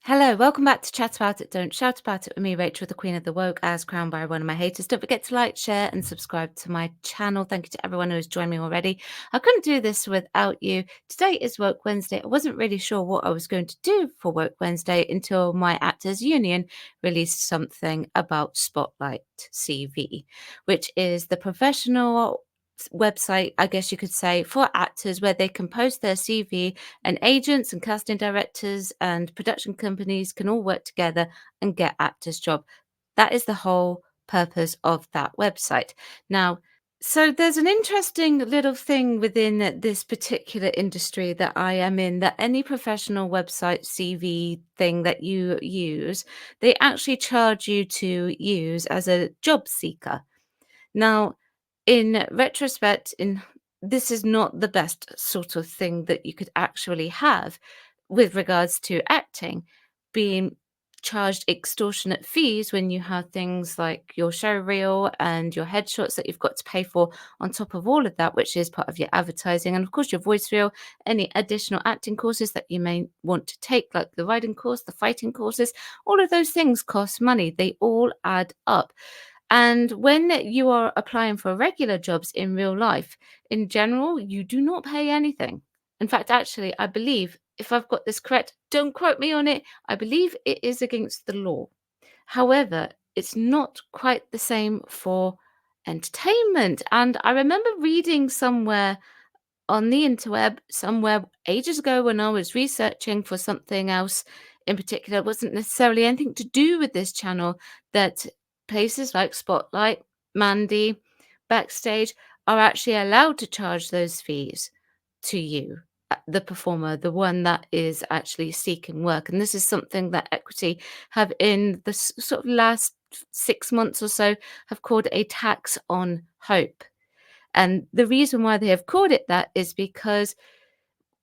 Hello, welcome back to Chat About It, Don't Shout About It with me, Rachel, the Queen of the Woke, as crowned by one of my haters. Don't forget to like, share, and subscribe to my channel. Thank you to everyone who has joined me already. I couldn't do this without you. Today is Woke Wednesday. I wasn't really sure what I was going to do for Woke Wednesday until my Actors Union released something about Spotlight CV, which is the professional website, I guess you could say, for actors where they can post their CV and agents and casting directors and production companies can all work together and get actors' job. That is the whole purpose of that website. Now, so there's an interesting little thing within this particular industry that I am in, that any professional website CV thing that you use, they actually charge you to use as a job seeker. Now, in retrospect, in this is not the best sort of thing that you could actually have with regards to acting, being charged extortionate fees when you have things like your show reel and your headshots that you've got to pay for on top of all of that, which is part of your advertising, and of course your voice reel, any additional acting courses that you may want to take, like the riding course, the fighting courses. All of those things cost money. They all add up. And when you are applying for regular jobs in real life, in general, you do not pay anything. In fact, actually, I believe, if I've got this correct, don't quote me on it, I believe it is against the law. However, it's not quite the same for entertainment. And I remember reading somewhere on the interweb somewhere ages ago when I was researching for something else in particular. It wasn't necessarily anything to do with this channel, that places like Spotlight, Mandy, Backstage are actually allowed to charge those fees to you, the performer, the one that is actually seeking work. And this is something that Equity have in the sort of last 6 months or so have called a tax on hope. And the reason why they have called it that is because,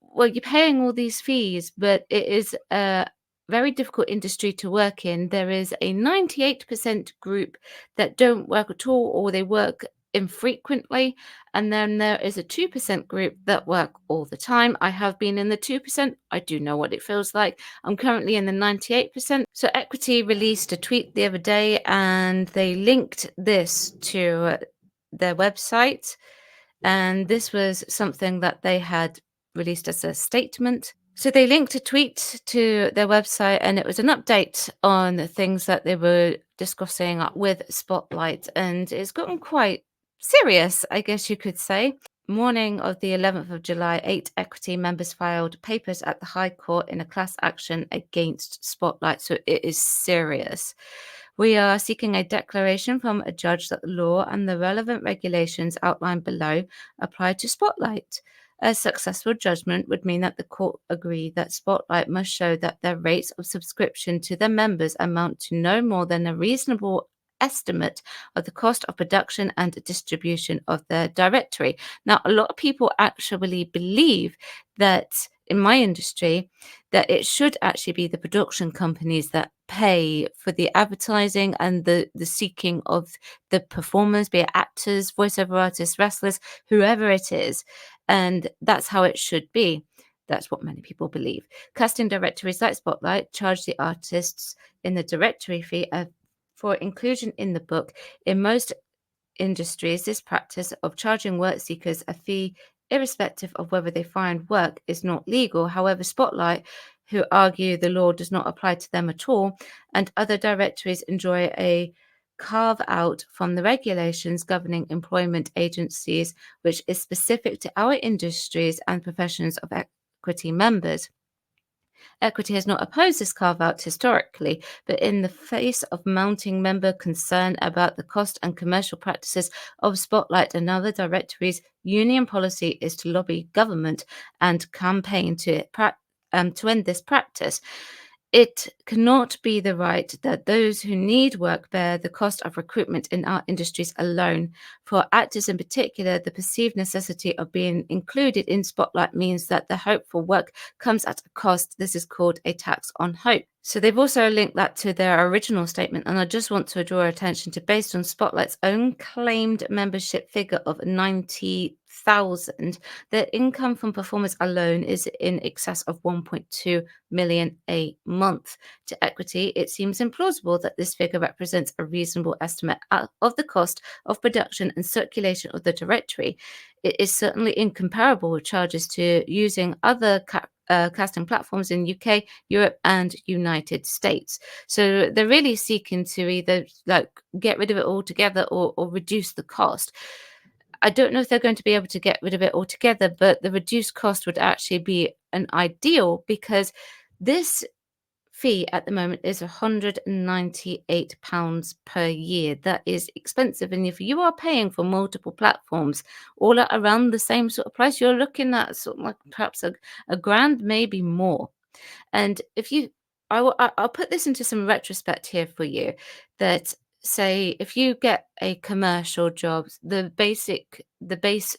well, you're paying all these fees, but it is a very difficult industry to work in. There is a 98% group that don't work at all, or they work infrequently. And then there is a 2% group that work all the time. I have been in the 2%. I do know what it feels like. I'm currently in the 98%. So Equity released a tweet the other day and they linked this to their website. And this was something that they had released as a statement. So they linked a tweet to their website, and it was an update on the things that they were discussing with Spotlight. And it's gotten quite serious, I guess you could say. Morning of the 11th of July, 8 Equity members filed papers at the High Court in a class action against Spotlight. So it is serious. We are seeking a declaration from a judge that the law and the relevant regulations outlined below apply to Spotlight. A successful judgment would mean that the court agree that Spotlight must show that their rates of subscription to their members amount to no more than a reasonable estimate of the cost of production and distribution of their directory. Now, a lot of people actually believe that in my industry that it should actually be the production companies that pay for the advertising and the seeking of the performers, be it actors, voiceover artists, wrestlers, whoever it is. And that's how it should be. That's what many people believe. Casting directories like Spotlight charge the artists in the directory fee for inclusion in the book. In most industries, this practice of charging work seekers a fee, irrespective of whether they find work, is not legal. However, Spotlight, who argue the law does not apply to them at all, and other directories enjoy a carve out from the regulations governing employment agencies, which is specific to our industries and professions of Equity members. Equity has not opposed this carve-out historically, but in the face of mounting member concern about the cost and commercial practices of Spotlight and other directories, union policy is to lobby government and campaign to end this practice. It cannot be the right that those who need work bear the cost of recruitment in our industries alone. For actors in particular, the perceived necessity of being included in Spotlight means that the hope for work comes at a cost. This is called a tax on hope. So they've also linked that to their original statement, and I just want to draw attention to, based on Spotlight's own claimed membership figure of 90,000 100,000, their income from performance alone is in excess of 1.2 million a month. To equity, it seems implausible that this figure represents a reasonable estimate of the cost of production and circulation of the directory. It is certainly incomparable with charges to using other casting platforms in UK, Europe, and United States. So they're really seeking to either like get rid of it altogether or reduce the cost. I don't know if they're going to be able to get rid of it altogether, but the reduced cost would actually be an ideal because this fee at the moment is £198 per year. That is expensive. And if you are paying for multiple platforms all at around the same sort of price, you're looking at sort of like perhaps a grand, maybe more. And if you, I'll put this into some retrospect here for you. That say if you get a commercial job, the base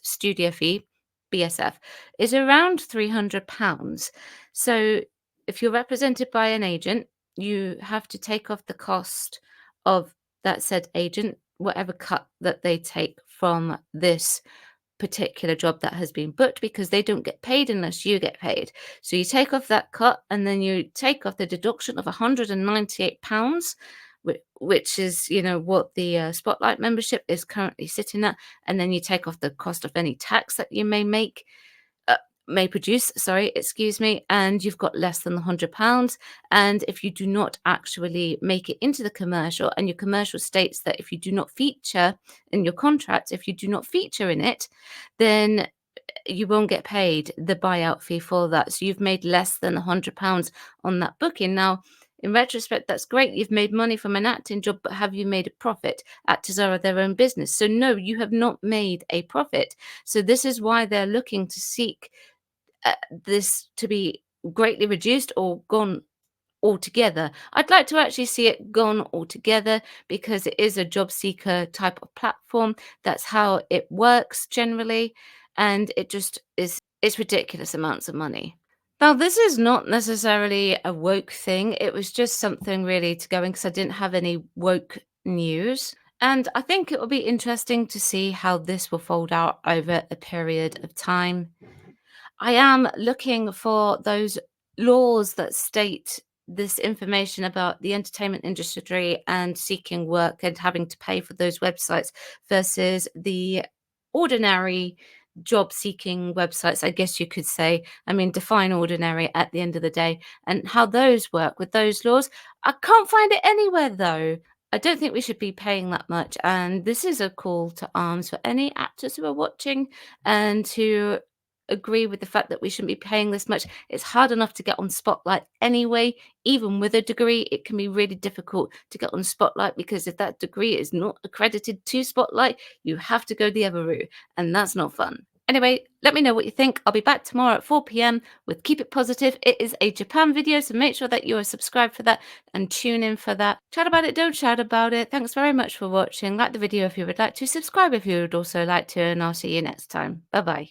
studio fee, BSF, is around £300. So if you're represented by an agent, you have to take off the cost of that said agent, whatever cut that they take from this particular job that has been booked, because they don't get paid unless you get paid. So you take off that cut and then you take off the deduction of £198, which is, you know, what the Spotlight membership is currently sitting at. And then you take off the cost of any tax that you uh, may produce, sorry, excuse me, and you've got less than the £100. And if you do not actually make it into the commercial, and your commercial states that if you do not feature in your contract, if you do not feature in it, then you won't get paid the buyout fee for that. So you've made less than £100 on that booking. Now, in retrospect, that's great. You've made money from an acting job, but have you made a profit? Actors are their own business. So no, you have not made a profit. So this is why they're looking to seek this to be greatly reduced or gone altogether. I'd like to actually see it gone altogether because it is a job seeker type of platform. That's how it works generally. And it just is, it's ridiculous amounts of money. Now, this is not necessarily a woke thing. It was just something really to go in because I didn't have any woke news. And I think it will be interesting to see how this will fold out over a period of time. I am looking for those laws that state this information about the entertainment industry and seeking work and having to pay for those websites versus the ordinary job seeking websites, I guess you could say. I mean, define ordinary at the end of the day and how those work with those laws. I can't find it anywhere though. I don't think we should be paying that much. And this is a call to arms for any actors who are watching and who agree with the fact that we shouldn't be paying this much. It's hard enough to get on Spotlight anyway. Even with a degree, it can be really difficult to get on Spotlight because if that degree is not accredited to Spotlight, you have to go the other route, and that's not fun. Anyway, let me know what you think. I'll be back tomorrow at 4 p.m. with Keep It Positive. It is a Japan video, so make sure that you are subscribed for that and tune in for that. Chat about it, don't shout about it. Thanks very much for watching. Like the video if you would like to. Subscribe if you would also like to, and I'll see you next time. Bye-bye.